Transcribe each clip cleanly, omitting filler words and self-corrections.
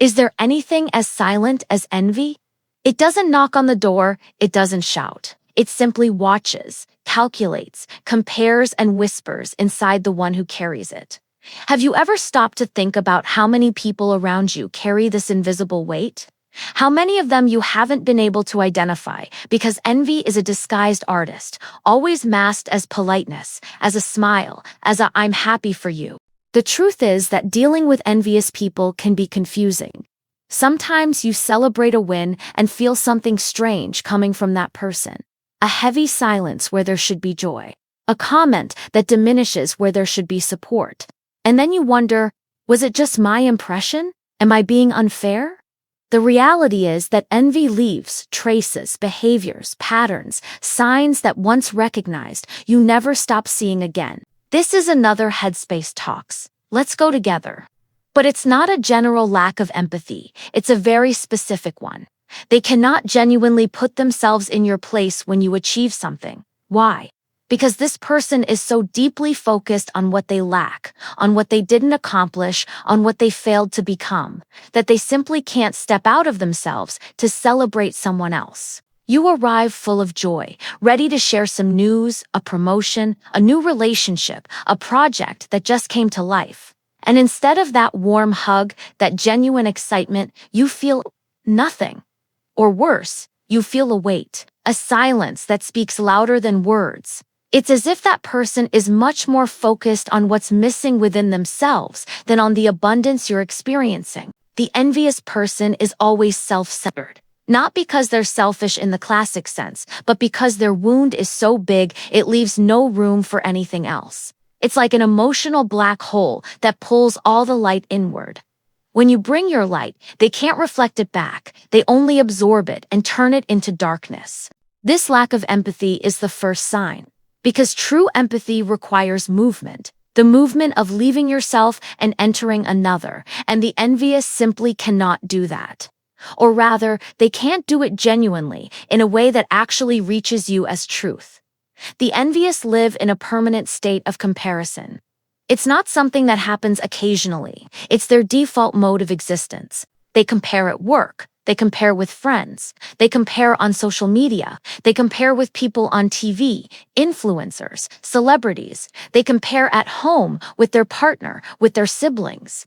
Is there anything as silent as envy? It doesn't knock on the door, it doesn't shout. It simply watches, calculates, compares, and whispers inside the one who carries it. Have you ever stopped to think about how many people around you carry this invisible weight? How many of them you haven't been able to identify because envy is a disguised artist, always masked as politeness, as a smile, as a "I'm happy for you." The truth is that dealing with envious people can be confusing. Sometimes you celebrate a win and feel something strange coming from that person. A heavy silence where there should be joy. A comment that diminishes where there should be support. And then you wonder, was it just my impression? Am I being unfair? The reality is that envy leaves traces, behaviors, patterns, signs that once recognized, you never stop seeing again. This is another Headspace Talks. Let's go together. But it's not a general lack of empathy, it's a very specific one. They cannot genuinely put themselves in your place when you achieve something. Why? Because this person is so deeply focused on what they lack, on what they didn't accomplish, on what they failed to become, that they simply can't step out of themselves to celebrate someone else. You arrive full of joy, ready to share some news, a promotion, a new relationship, a project that just came to life. And instead of that warm hug, that genuine excitement, you feel nothing. Or worse, you feel a weight, a silence that speaks louder than words. It's as if that person is much more focused on what's missing within themselves than on the abundance you're experiencing. The envious person is always self-centered. Not because they're selfish in the classic sense, but because their wound is so big it leaves no room for anything else. It's like an emotional black hole that pulls all the light inward. When you bring your light, they can't reflect it back. They only absorb it and turn it into darkness. This lack of empathy is the first sign. Because true empathy requires movement. The movement of leaving yourself and entering another, and the envious simply cannot do that. Or rather, they can't do it genuinely, in a way that actually reaches you as truth. The envious live in a permanent state of comparison. It's not something that happens occasionally. It's their default mode of existence. They compare at work. They compare with friends. They compare on social media. They compare with people on TV, influencers, celebrities. They compare at home with their partner, with their siblings.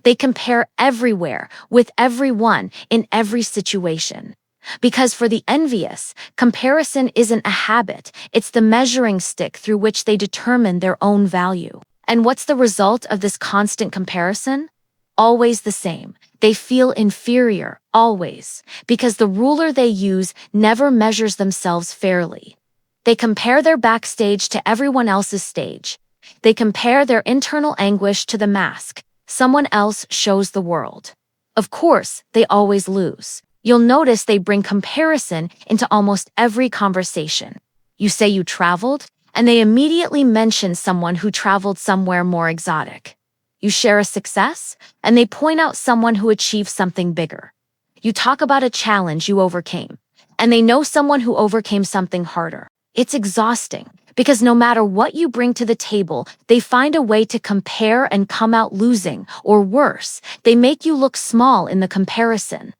They compare everywhere, with everyone, in every situation. Because for the envious, comparison isn't a habit, it's the measuring stick through which they determine their own value. And what's the result of this constant comparison? Always the same. They feel inferior, always, because the ruler they use never measures themselves fairly. They compare their backstage to everyone else's stage. They compare their internal anguish to the mask someone else shows the world. Of course, they always lose. You'll notice they bring comparison into almost every conversation. You say you traveled, and they immediately mention someone who traveled somewhere more exotic. You share a success, and they point out someone who achieved something bigger. You talk about a challenge you overcame, and they know someone who overcame something harder. It's exhausting, because no matter what you bring to the table, they find a way to compare and come out losing, or worse, they make you look small in the comparison.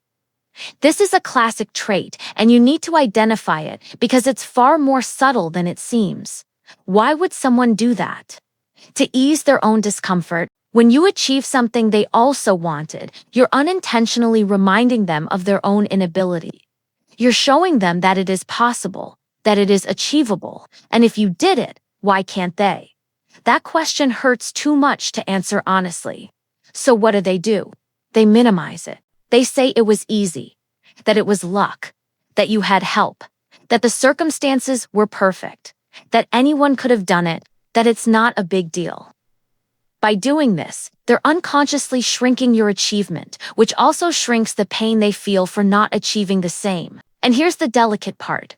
This is a classic trait, and you need to identify it because it's far more subtle than it seems. Why would someone do that? To ease their own discomfort. When you achieve something they also wanted, you're unintentionally reminding them of their own inability. You're showing them that it is possible, that it is achievable, and if you did it, why can't they? That question hurts too much to answer honestly. So what do? They minimize it. They say it was easy, that it was luck, that you had help, that the circumstances were perfect, that anyone could have done it, that it's not a big deal. By doing this, they're unconsciously shrinking your achievement, which also shrinks the pain they feel for not achieving the same. And here's the delicate part.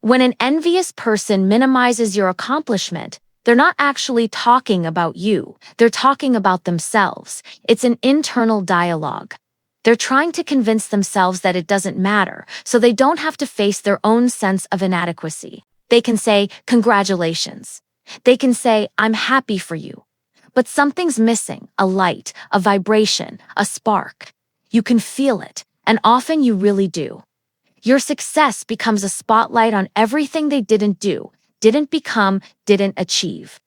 When an envious person minimizes your accomplishment, they're not actually talking about you. They're talking about themselves. It's an internal dialogue. They're trying to convince themselves that it doesn't matter, so they don't have to face their own sense of inadequacy. They can say, "Congratulations." They can say, "I'm happy for you." But something's missing, a light, a vibration, a spark. You can feel it, and often you really do. Your success becomes a spotlight on everything they didn't do, didn't become, didn't achieve.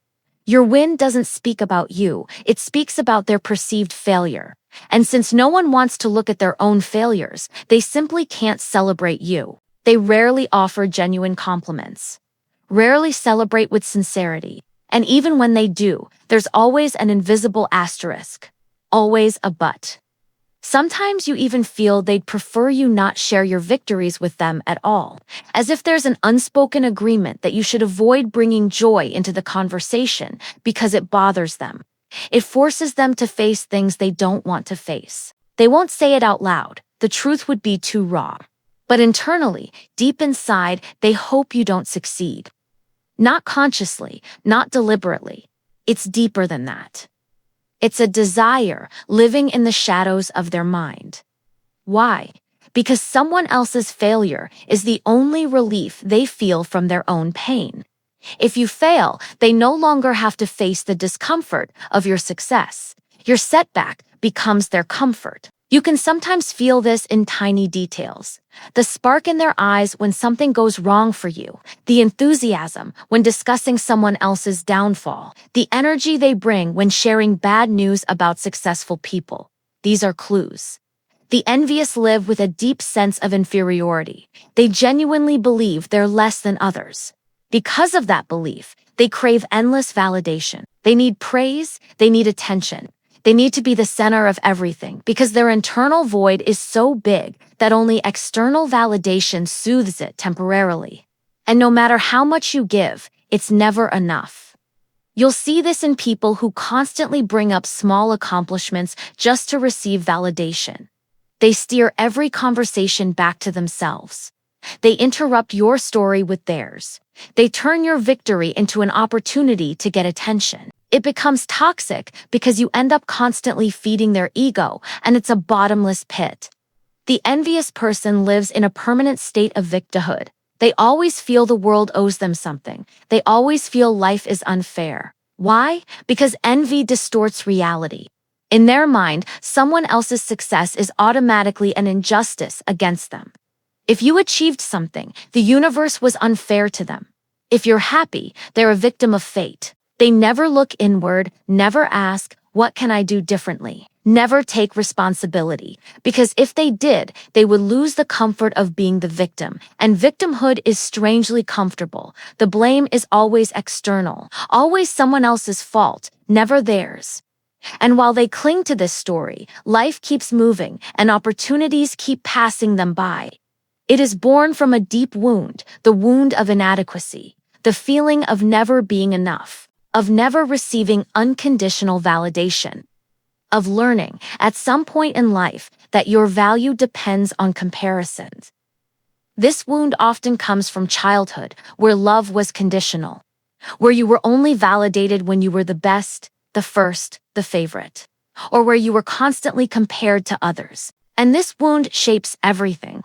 Your win doesn't speak about you, it speaks about their perceived failure. And since no one wants to look at their own failures, they simply can't celebrate you. They rarely offer genuine compliments, rarely celebrate with sincerity. And even when they do, there's always an invisible asterisk, always a but. Sometimes you even feel they'd prefer you not share your victories with them at all, as if there's an unspoken agreement that you should avoid bringing joy into the conversation because it bothers them. It forces them to face things they don't want to face. They won't say it out loud, the truth would be too raw. But internally, deep inside, they hope you don't succeed. Not consciously, not deliberately. It's deeper than that. It's a desire living in the shadows of their mind. Why? Because someone else's failure is the only relief they feel from their own pain. If you fail, they no longer have to face the discomfort of your success. Your setback becomes their comfort. You can sometimes feel this in tiny details. The spark in their eyes when something goes wrong for you, the enthusiasm when discussing someone else's downfall, the energy they bring when sharing bad news about successful people. These are clues. The envious live with a deep sense of inferiority. They genuinely believe they're less than others. Because of that belief, they crave endless validation. They need praise, they need attention. They need to be the center of everything because their internal void is so big that only external validation soothes it temporarily. And no matter how much you give, it's never enough. You'll see this in people who constantly bring up small accomplishments just to receive validation. They steer every conversation back to themselves. They interrupt your story with theirs. They turn your victory into an opportunity to get attention. It becomes toxic because you end up constantly feeding their ego, and it's a bottomless pit. The envious person lives in a permanent state of victimhood. They always feel the world owes them something. They always feel life is unfair. Why? Because envy distorts reality. In their mind, someone else's success is automatically an injustice against them. If you achieved something, the universe was unfair to them. If you're happy, they're a victim of fate. They never look inward, never ask, what can I do differently? Never take responsibility, because if they did, they would lose the comfort of being the victim, and victimhood is strangely comfortable. The blame is always external, always someone else's fault, never theirs. And while they cling to this story, life keeps moving, and opportunities keep passing them by. It is born from a deep wound, the wound of inadequacy, the feeling of never being enough, of never receiving unconditional validation, of learning, at some point in life, that your value depends on comparisons. This wound often comes from childhood, where love was conditional, where you were only validated when you were the best, the first, the favorite, or where you were constantly compared to others. And this wound shapes everything.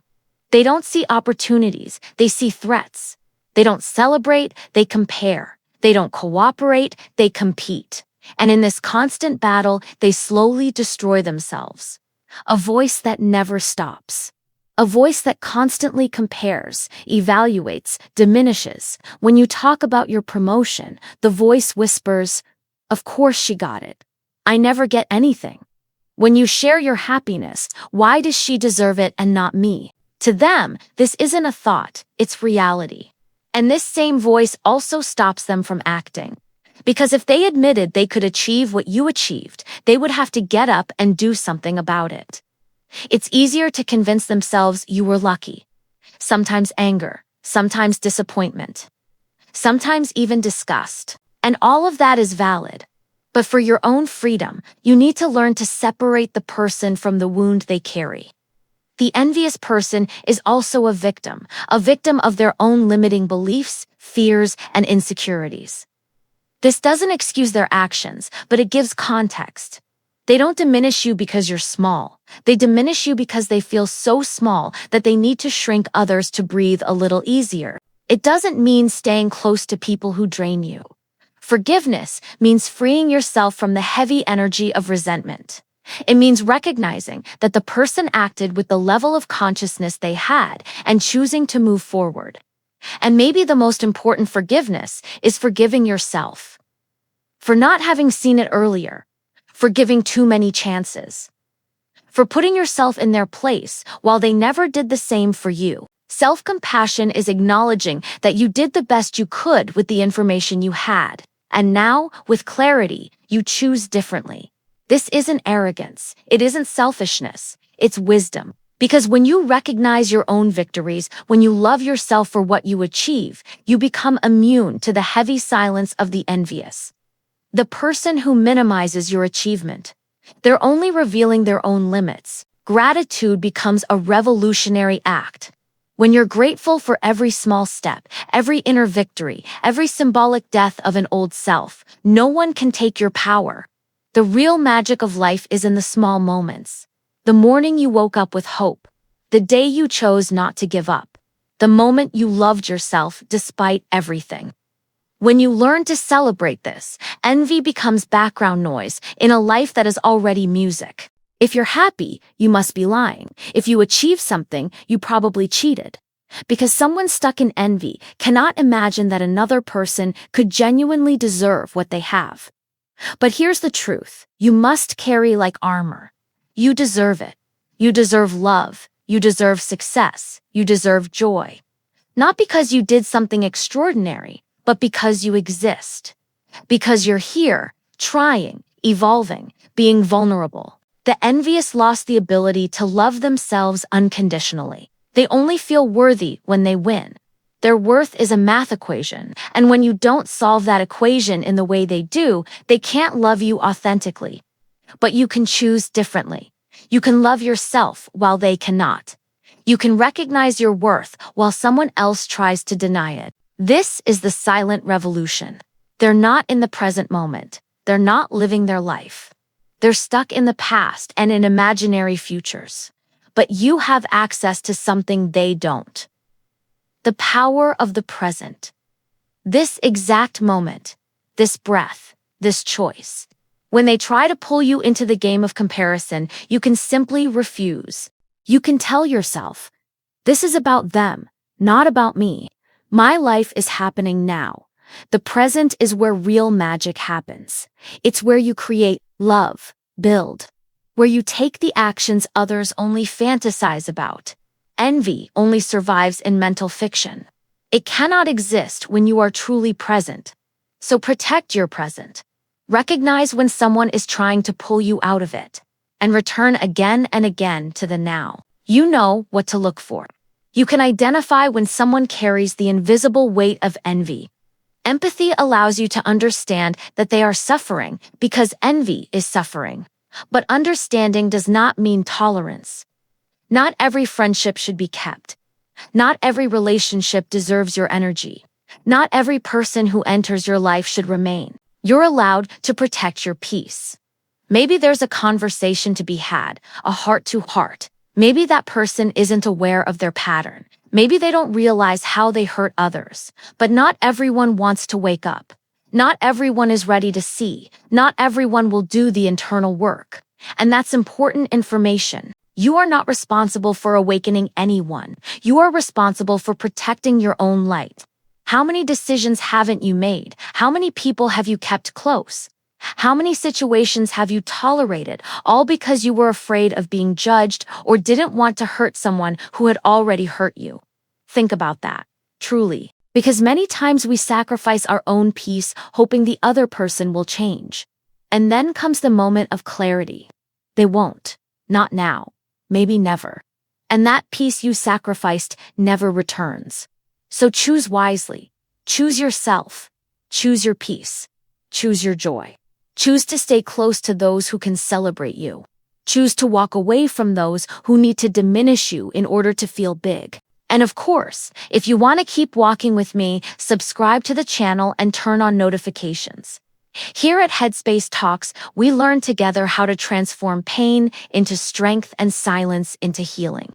They don't see opportunities, they see threats. They don't celebrate, they compare. They don't cooperate, they compete. And in this constant battle, they slowly destroy themselves. A voice that never stops. A voice that constantly compares, evaluates, diminishes. When you talk about your promotion, the voice whispers, "Of course she got it. I never get anything." When you share your happiness, "Why does she deserve it and not me?" To them, this isn't a thought, it's reality. And this same voice also stops them from acting. Because if they admitted they could achieve what you achieved, they would have to get up and do something about it. It's easier to convince themselves you were lucky. Sometimes anger, sometimes disappointment, sometimes even disgust. And all of that is valid. But for your own freedom, you need to learn to separate the person from the wound they carry. The envious person is also a victim of their own limiting beliefs, fears, and insecurities. This doesn't excuse their actions, but it gives context. They don't diminish you because you're small. They diminish you because they feel so small that they need to shrink others to breathe a little easier. It doesn't mean staying close to people who drain you. Forgiveness means freeing yourself from the heavy energy of resentment. It means recognizing that the person acted with the level of consciousness they had and choosing to move forward. And maybe the most important forgiveness is forgiving yourself for not having seen it earlier, for giving too many chances, for putting yourself in their place while they never did the same for you. Self-compassion is acknowledging that you did the best you could with the information you had, and now, with clarity, you choose differently. This isn't arrogance, it isn't selfishness, it's wisdom. Because when you recognize your own victories, when you love yourself for what you achieve, you become immune to the heavy silence of the envious. The person who minimizes your achievement. They're only revealing their own limits. Gratitude becomes a revolutionary act. When you're grateful for every small step, every inner victory, every symbolic death of an old self, no one can take your power. The real magic of life is in the small moments. The morning you woke up with hope. The day you chose not to give up. The moment you loved yourself despite everything. When you learn to celebrate this, envy becomes background noise in a life that is already music. If you're happy, you must be lying. If you achieve something, you probably cheated. Because someone stuck in envy cannot imagine that another person could genuinely deserve what they have. But here's the truth. You must carry like armor. You deserve it. You deserve love. You deserve success. You deserve joy. Not because you did something extraordinary, but because you exist. Because you're here, trying, evolving, being vulnerable. The envious lost the ability to love themselves unconditionally. They only feel worthy when they win. Their worth is a math equation, and when you don't solve that equation in the way they do, they can't love you authentically. But you can choose differently. You can love yourself while they cannot. You can recognize your worth while someone else tries to deny it. This is the silent revolution. They're not in the present moment. They're not living their life. They're stuck in the past and in imaginary futures. But you have access to something they don't. The power of the present. This exact moment, this breath, this choice. When they try to pull you into the game of comparison, you can simply refuse. You can tell yourself, this is about them, not about me. My life is happening now. The present is where real magic happens. It's where you create, love, build. Where you take the actions others only fantasize about. Envy only survives in mental fiction. It cannot exist when you are truly present. So protect your present. Recognize when someone is trying to pull you out of it. And return again and again to the now. You know what to look for. You can identify when someone carries the invisible weight of envy. Empathy allows you to understand that they are suffering because envy is suffering. But understanding does not mean tolerance. Not every friendship should be kept. Not every relationship deserves your energy. Not every person who enters your life should remain. You're allowed to protect your peace. Maybe there's a conversation to be had, a heart-to-heart. Maybe that person isn't aware of their pattern. Maybe they don't realize how they hurt others. But not everyone wants to wake up. Not everyone is ready to see. Not everyone will do the internal work. And that's important information. You are not responsible for awakening anyone. You are responsible for protecting your own light. How many decisions haven't you made? How many people have you kept close? How many situations have you tolerated, all because you were afraid of being judged or didn't want to hurt someone who had already hurt you? Think about that, truly. Because many times we sacrifice our own peace hoping the other person will change. And then comes the moment of clarity. They won't. Not now. Maybe never. And that peace you sacrificed never returns. So choose wisely. Choose yourself. Choose your peace. Choose your joy. Choose to stay close to those who can celebrate you. Choose to walk away from those who need to diminish you in order to feel big. And of course, if you want to keep walking with me, subscribe to the channel and turn on notifications. Here at Headspace Talks, we learn together how to transform pain into strength and silence into healing.